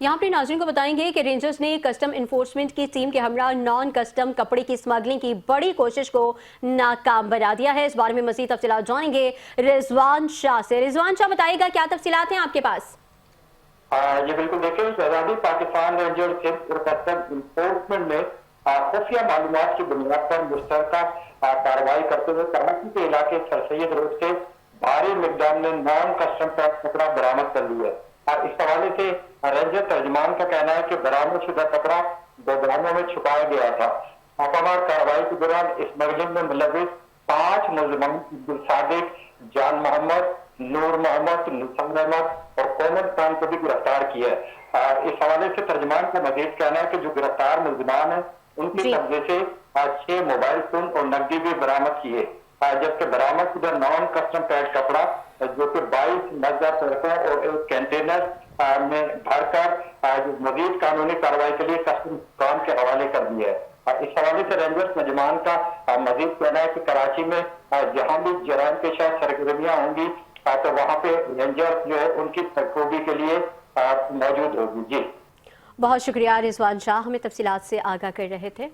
यहाँ पे नाज़रीन को बताएंगे कि रेंजर्स ने कस्टम इन्फोर्समेंट की टीम के हमरा नॉन कस्टम कपड़े की स्मगलिंग की बड़ी कोशिश को नाकाम बना दिया है। इस बारे में मज़ीद तफसीलात जानेंगे रिजवान शाह से। रिजवान शाह, बताइएगा क्या तफसीलात हैं आपके पास? ये बिल्कुल देखिए, शहजादी पाकिस्तान रेंजर्स और कस्टम इन्फोर्समेंट ने खुफिया मालूमात की बुनियाद पर मुश्तरका कार्रवाई करते हुए कराची के इलाके सर सैयद रोड से भारी मिकदार में नॉन कस्टम कपड़ा बरामद कर लिया है। इस हवाले से रेंजर तर्जमान का कहना है कि बरामद शुदा कपड़ा गोदामों में छुपाया गया था। छापामार कार्रवाई के दौरान स्मगलिंग में मुलविस 5 मुलजमान अब्दुल सादिक, जान मोहम्मद, नूर मोहम्मद, निसार अहमद और कोमल खान को भी गिरफ्तार किया है। इस हवाले से तर्जमान का मजीद कहना है कि जो गिरफ्तार मुलजमान है उनके कब्जे से 6 मोबाइल फोन और नकदी भी बरामद किए, जबकि बरामद शुदा नॉन कस्टम पैड कपड़ा जो कि 22 नजर सड़कों और एक कंटेनर में भरकर मजीद कानूनी कार्रवाई के लिए कस्टम काम के हवाले कर दिया है। इस हवाले से रेंजर्स नजमान का मजीद कहना है कि कराची में जहां भी जराइम पेशा सरगर्मियां होंगी तो वहां पे रेंजर्स जो है उनकी सरखूबी के लिए मौजूद होगी। जी, बहुत शुक्रिया रिजवान शाह, हमें तफसीलात से आगाह कर रहे थे।